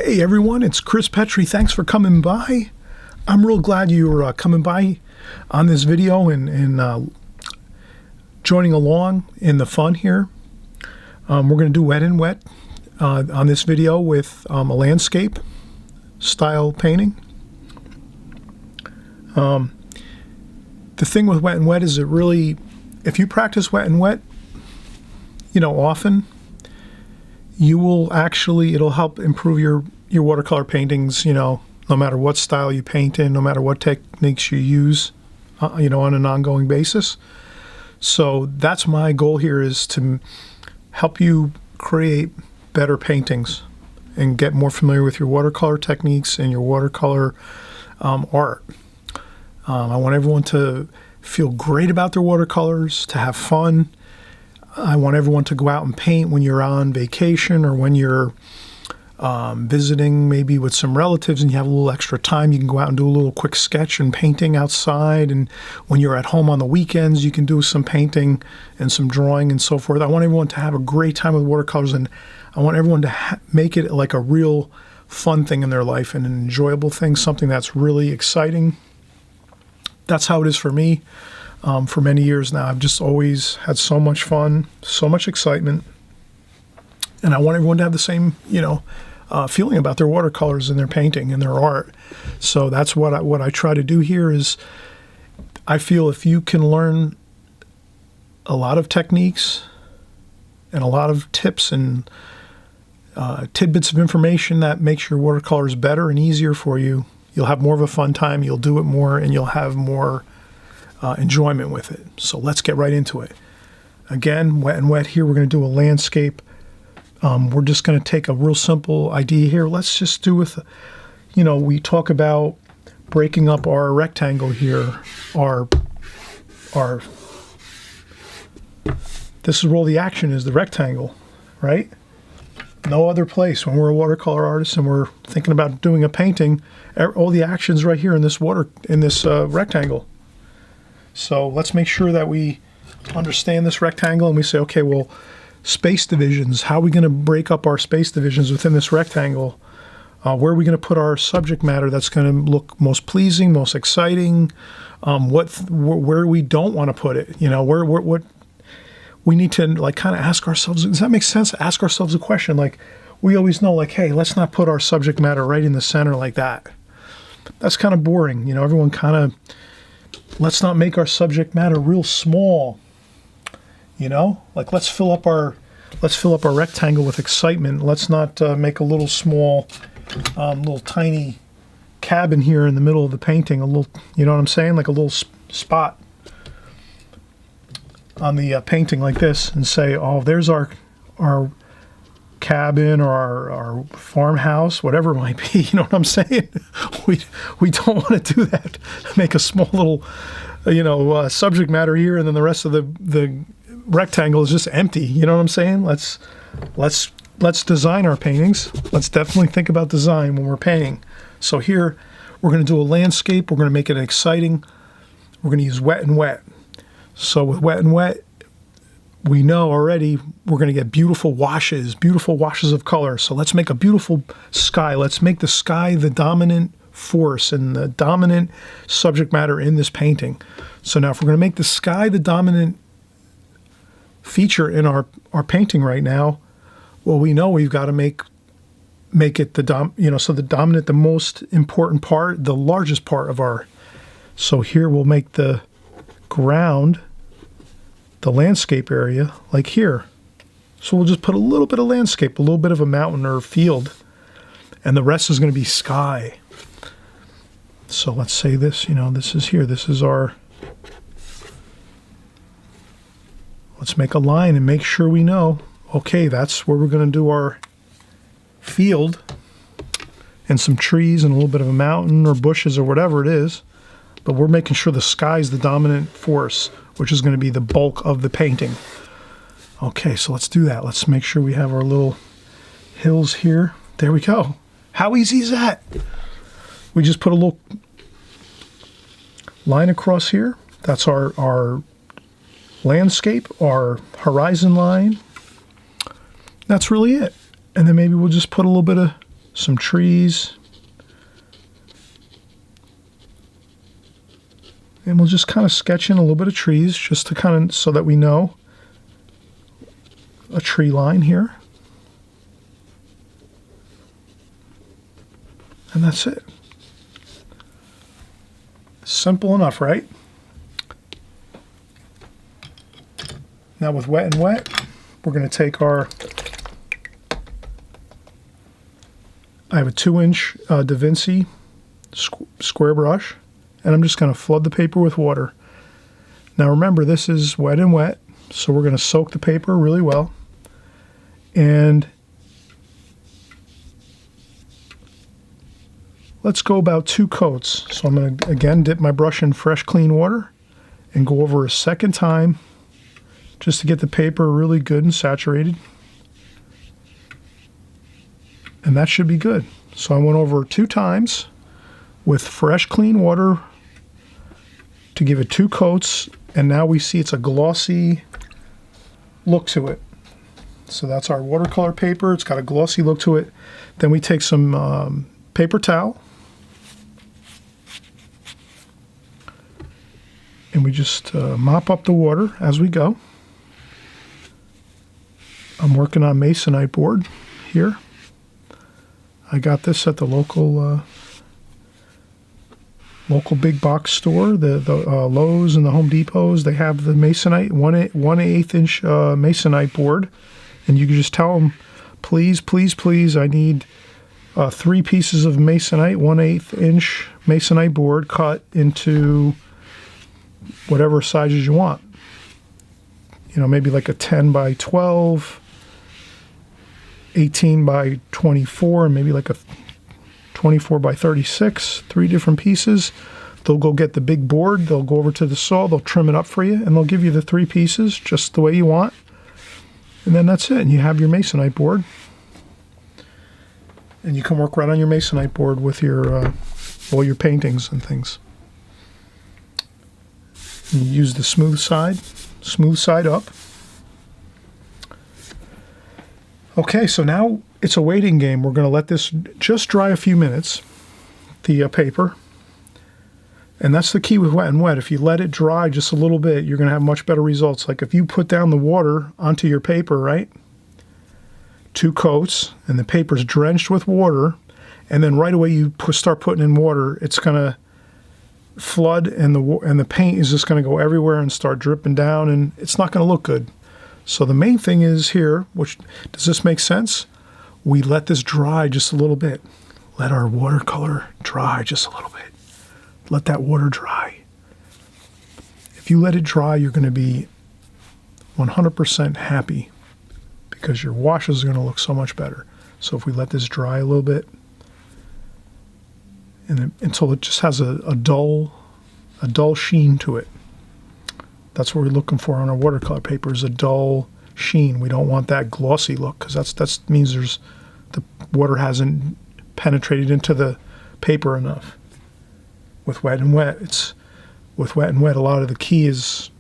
Hey everyone, it's Chris Petri. Thanks for coming by. I'm real glad you're coming by on this video and joining along in the fun here. We're going to do wet and wet on this video with a landscape style painting. The thing with wet and wet is it really, if you practice wet and wet, often, you will actually, it'll help improve your watercolor paintings, no matter what style you paint in, no matter what techniques you use, on an ongoing basis. So that's my goal here, is to help you create better paintings and get more familiar with your watercolor techniques and your watercolor art. I want everyone to feel great about their watercolors, to have fun. I want everyone to go out and paint when you're on vacation or when you're visiting maybe with some relatives and you have a little extra time. You can go out and do a little quick sketch and painting outside. And when you're at home on the weekends, you can do some painting and some drawing and so forth. I want everyone to have a great time with watercolors, and I want everyone to make it like a real fun thing in their life and an enjoyable thing, something that's really exciting. That's how it is for me. For many years now, I've just always had so much fun, so much excitement, and I want everyone to have the same, feeling about their watercolors and their painting and their art. So that's what I try to do here. Is I feel if you can learn a lot of techniques and a lot of tips and tidbits of information that makes your watercolors better and easier for you, you'll have more of a fun time. You'll do it more, and you'll have more enjoyment with it. So let's get right into it. Again, wet and wet here. We're going to do a landscape. We're just going to take a real simple idea here. Let's just do with, we talk about breaking up our rectangle here. This is where all the action is, the rectangle, right? No other place. When we're a watercolor artist and we're thinking about doing a painting, all the action's right here in this rectangle. So let's make sure that we understand this rectangle and we say, okay, well, space divisions, how are we going to break up our space divisions within this rectangle? Where are we going to put our subject matter that's going to look most pleasing, most exciting? Where we don't want to put it, what we need to kind of ask ourselves, does that make sense? Ask ourselves a question. Like, we always know, hey, let's not put our subject matter right in the center like that. That's kind of boring. Everyone kind of, let's not make our subject matter real small. Let's fill up our rectangle with excitement. Let's not make a little small, little tiny cabin here in the middle of the painting. A little, you know what I'm saying? Like a little spot on the painting like this, and say, oh, there's our cabin or our farmhouse, whatever it might be. You know what I'm saying? We don't want to do that. Make a small little, subject matter here, and then the rest of the rectangle is just empty. You know what I'm saying? Let's design our paintings. Let's definitely think about design when we're painting. So here we're going to do a landscape. We're going to make it exciting. We're going to use wet and wet. So with wet and wet, we know already we're going to get beautiful washes of color. So let's make a beautiful sky. Let's make the sky the dominant force and the dominant subject matter in this painting. So now if we're going to make the sky the dominant feature in our painting right now, well, we know we've got to make it the dominant, the most important part, the largest part of our. So here we'll make the ground, the landscape area, like here. So we'll just put a little bit of landscape, a little bit of a mountain or a field, and the rest is going to be sky. So let's say this, this is here. This is our, let's make a line and make sure we know, okay, that's where we're going to do our field and some trees and a little bit of a mountain or bushes or whatever it is. But we're making sure the sky is the dominant force, which is going to be the bulk of the painting. Okay, so let's do that. Let's make sure we have our little hills here. There we go. How easy is that? We just put a little line across here. That's our landscape, our horizon line. That's really it. And then maybe we'll just put a little bit of some trees. And we'll just kind of sketch in a little bit of trees just to kind of, so that we know a tree line here. And that's it. Simple enough, right? Now with wet and wet, we're going to take our, I have a 2-inch Da Vinci square brush, and I'm just going to flood the paper with water. Now remember, this is wet and wet, so we're going to soak the paper really well. And let's go about 2 coats. So I'm going to, again, dip my brush in fresh, clean water and go over a second time just to get the paper really good and saturated. And that should be good. So I went over 2 times with fresh, clean water to give it 2 coats, and now we see it's a glossy look to it. So that's our watercolor paper. It's got a glossy look to it. Then we take some paper towel, and we just mop up the water as we go. I'm working on masonite board here. I got this at the local big box store, the Lowe's and the Home Depots. They have the masonite 1/8 inch masonite board, and you can just tell them, please, please, please, I need 3 pieces of masonite, 1/8 inch masonite board cut into whatever sizes you want. You know, maybe like a 10 by 12, 18 by 24, and maybe like a 24 by 36, 3 different pieces. They'll go get the big board, they'll go over to the saw, they'll trim it up for you, and they'll give you the 3 pieces just the way you want. And then that's it, and you have your masonite board. And you can work right on your masonite board with your all your paintings and things. And you use the smooth side up. Okay, so now it's a waiting game. We're going to let this just dry a few minutes, the paper. And that's the key with wet and wet. If you let it dry just a little bit, you're going to have much better results. Like if you put down the water onto your paper, right? 2 coats, and the paper's drenched with water, and then right away you start putting in water, it's going to flood, and the paint is just going to go everywhere and start dripping down, and it's not going to look good. So the main thing is here, which, does this make sense? We let this dry just a little bit. Let our watercolor dry just a little bit. Let that water dry. If you let it dry, you're going to be 100% happy because your washes are going to look so much better. So if we let this dry a little bit, and until it just has a dull sheen to it. That's what we're looking for on our watercolor paper, is a dull sheen. We don't want that glossy look, because that means the water hasn't penetrated into the paper enough. With wet and wet, a lot of the key is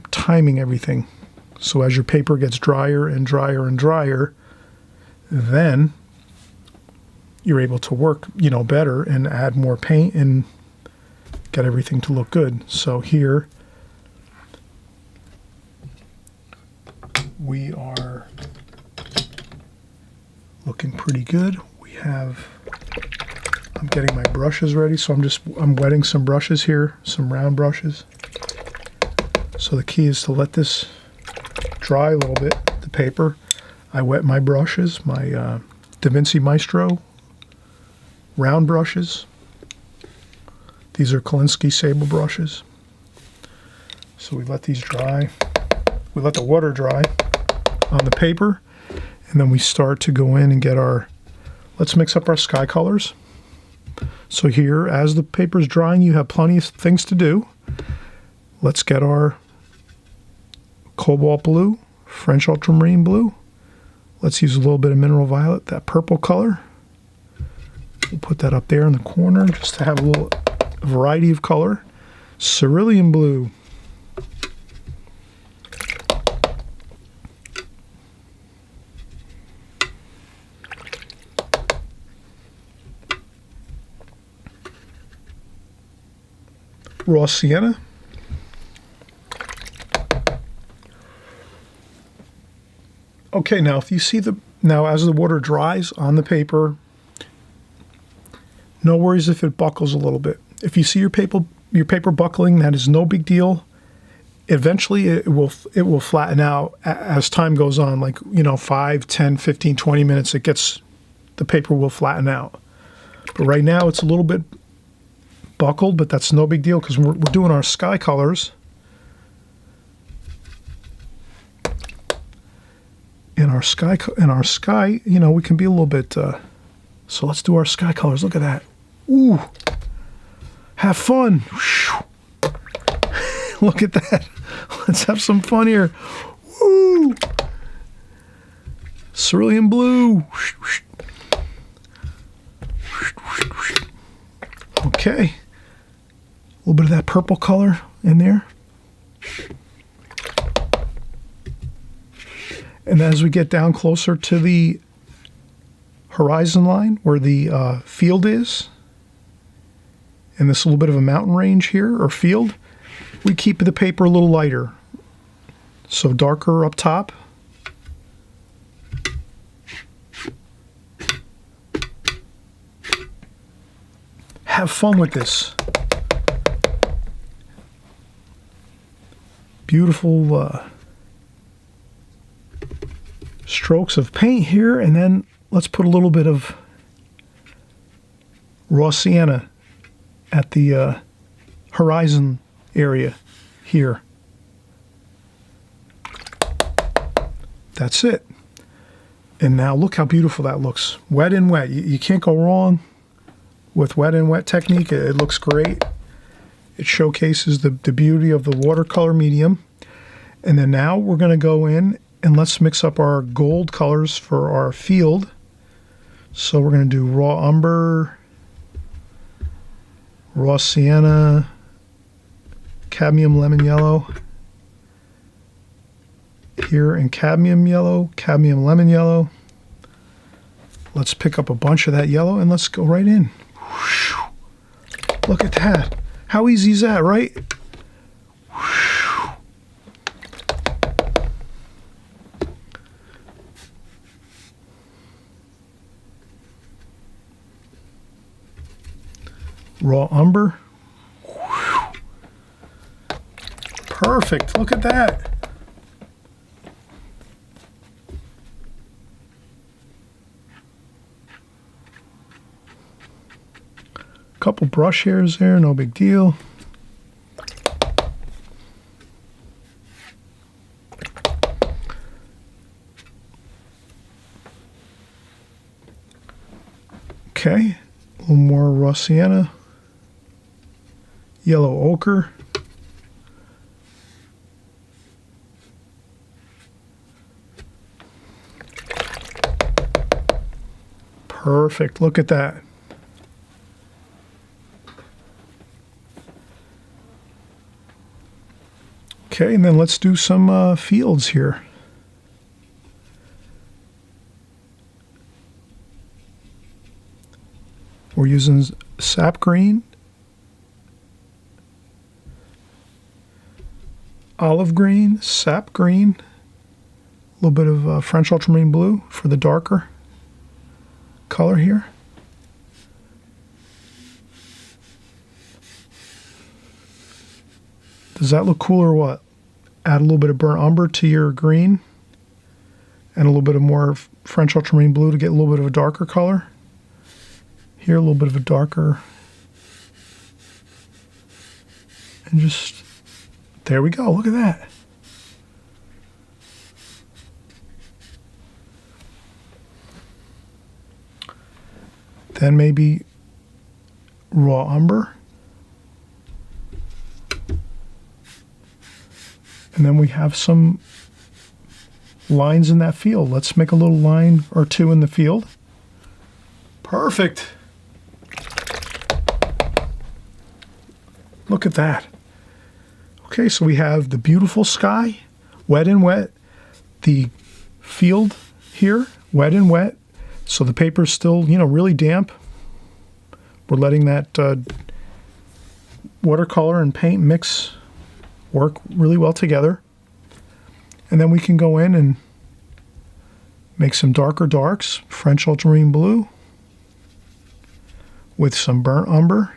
timing everything. So as your paper gets drier and drier and drier, then you're able to work, better and add more paint and get everything to look good. So here we are looking pretty good. I'm getting my brushes ready, so I'm wetting some brushes here, some round brushes. So the key is to let this dry a little bit, the paper. I wet my brushes, my Da Vinci Maestro round brushes. These are Kolinsky Sable brushes. So we let these dry. We let the water dry on the paper, and then we start to go in and get let's mix up our sky colors. So here, as the paper's drying, you have plenty of things to do. Let's get our cobalt blue, French ultramarine blue. Let's use a little bit of mineral violet, that purple color. We'll put that up there in the corner just to have a little variety of color. Cerulean blue. raw sienna. Okay, now if you see now as the water dries on the paper, no worries if it buckles a little bit. If you see your paper buckling, that is no big deal. Eventually it will flatten out as time goes on, like, you know, 5, 10, 15, 20 minutes, the paper will flatten out. But right now it's a little bit buckled, but that's no big deal because we're doing our sky colors. In our sky, you know, we can be a little bit, so let's do our sky colors. Look at that. Ooh, have fun. Look at that. Let's have some fun here. Woo! Cerulean blue. Okay. A little bit of that purple color in there. And as we get down closer to the horizon line where the field is, and this little bit of a mountain range here, or field, we keep the paper a little lighter. So darker up top. Have fun with this. Beautiful strokes of paint here, and then let's put a little bit of raw sienna at the horizon area here. That's it. And now look how beautiful that looks. Wet and wet. You can't go wrong with wet and wet technique. It looks great. It showcases the beauty of the watercolor medium. And then now we're going to go in and let's mix up our gold colors for our field. So we're going to do raw umber, raw sienna, cadmium lemon yellow here, and cadmium yellow, cadmium lemon yellow. Let's pick up a bunch of that yellow and let's go right in. Look at that. How easy is that, right? Raw umber. Perfect. Look at that. Couple brush hairs there, no big deal. Okay, a little more raw sienna, yellow ochre. Perfect, look at that. Okay, and then let's do some fields here. We're using sap green, olive green, sap green, a little bit of French ultramarine blue for the darker color here. Does that look cool or what? Add a little bit of burnt umber to your green and a little bit of more French ultramarine blue to get a little bit of a darker color. Here, a little bit of a darker. And just, there we go, look at that. Then maybe raw umber. And then we have some lines in that field. Let's make a little line or two in the field. Perfect. Look at that. Okay, so we have the beautiful sky, wet and wet. The field here, wet and wet. So the paper's still, you know, really damp. We're letting that watercolor and paint mix work really well together. And then we can go in and make some darker darks, French ultramarine blue with some burnt umber,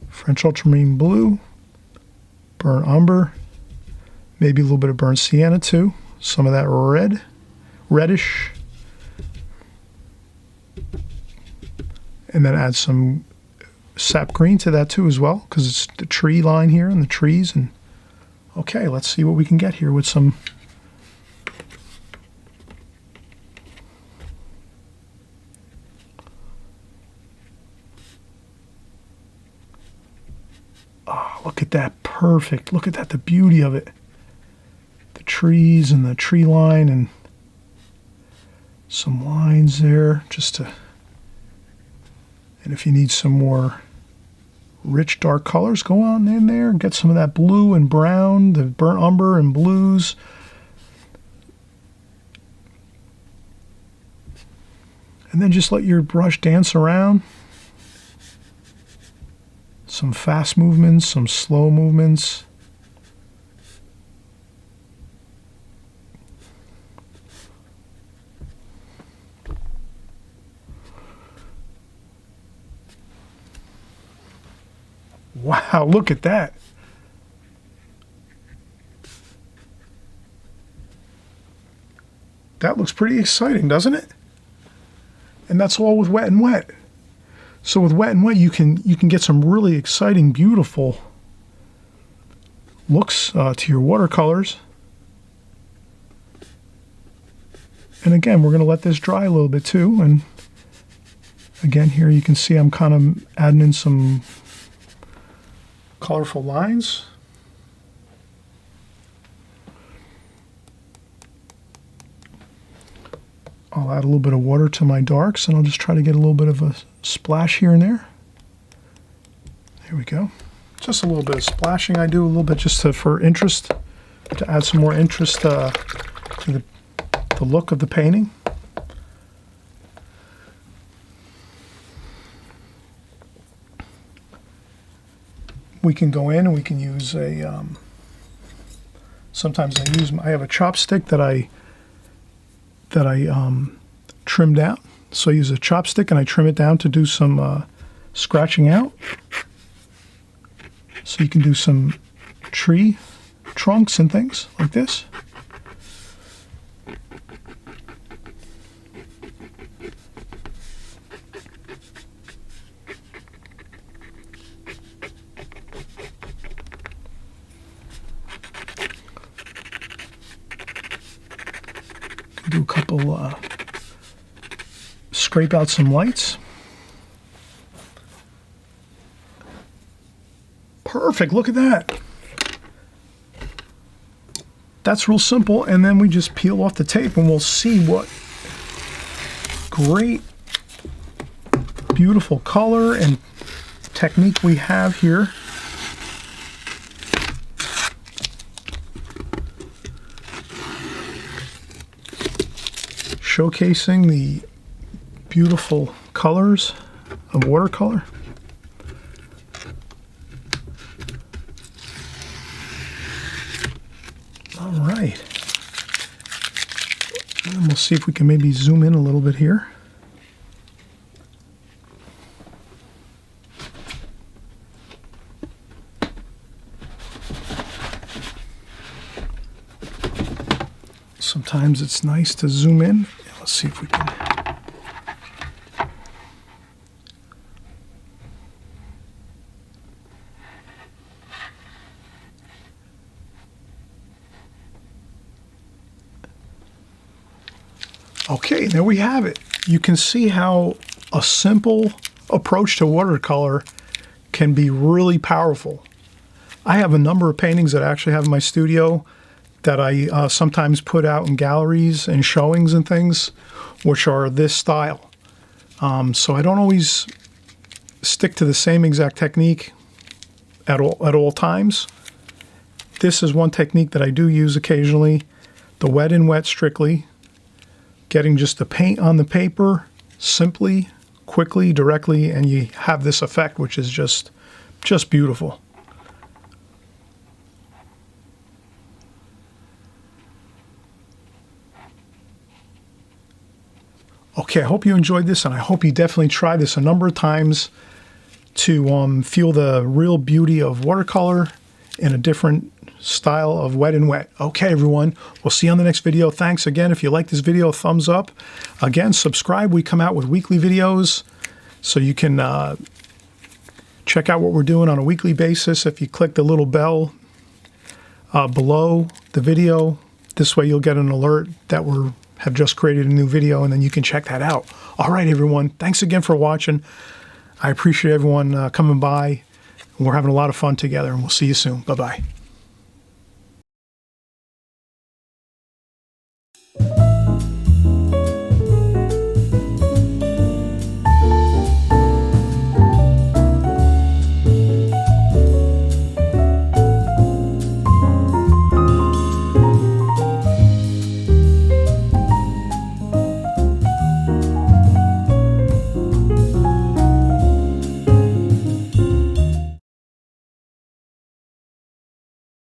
French ultramarine blue, burnt umber, maybe a little bit of burnt sienna too, some of that reddish, and then add some sap green to that too as well, because it's the tree line here and the trees. And okay, let's see what we can get here with some look at that, perfect. Look at that, the beauty of it. The trees and the tree line and some lines there just to, and if you need some more rich dark colors, go on in there and get some of that blue and brown, the burnt umber and blues. And then just let your brush dance around. Some fast movements, some slow movements. Wow, look at that. That looks pretty exciting, doesn't it? And that's all with wet and wet. So with wet and wet, you can get some really exciting, beautiful looks to your watercolors. And again, we're going to let this dry a little bit too. And again, here you can see I'm kind of adding in some colorful lines. I'll add a little bit of water to my darks, and I'll just try to get a little bit of a splash here and there. There we go. Just a little bit of splashing I do, a little bit just for interest, to add some more interest to the look of the painting. We can go in and we can use a, sometimes I have a chopstick that I trimmed out. So I use a chopstick and I trim it down to do some scratching out. So you can do some tree trunks and things like this. Do a couple, scrape out some lights. Perfect, look at that. That's real simple, and then we just peel off the tape and we'll see what great, beautiful color and technique we have here. Showcasing the beautiful colors of watercolor. All right. And we'll see if we can maybe zoom in a little bit here. Sometimes it's nice to zoom in. Let's see if we can. Okay, there we have it. You can see how a simple approach to watercolor can be really powerful. I have a number of paintings that I actually have in my studio that I sometimes put out in galleries and showings and things, which are this style. So I don't always stick to the same exact technique at all times. This is one technique that I do use occasionally, the wet and wet strictly, getting just the paint on the paper simply, quickly, directly, and you have this effect, which is just beautiful. Okay, I hope you enjoyed this, and I hope you definitely try this a number of times to feel the real beauty of watercolor in a different style of wet and wet. Okay, everyone, we'll see you on the next video. Thanks again. If you like this video, thumbs up. Again, subscribe. We come out with weekly videos, so you can check out what we're doing on a weekly basis. If you click the little bell below the video, this way you'll get an alert that we have just created a new video, and then you can check that out. All right, everyone, thanks again for watching. I appreciate everyone coming by. We're having a lot of fun together, and we'll see you soon. Bye-bye.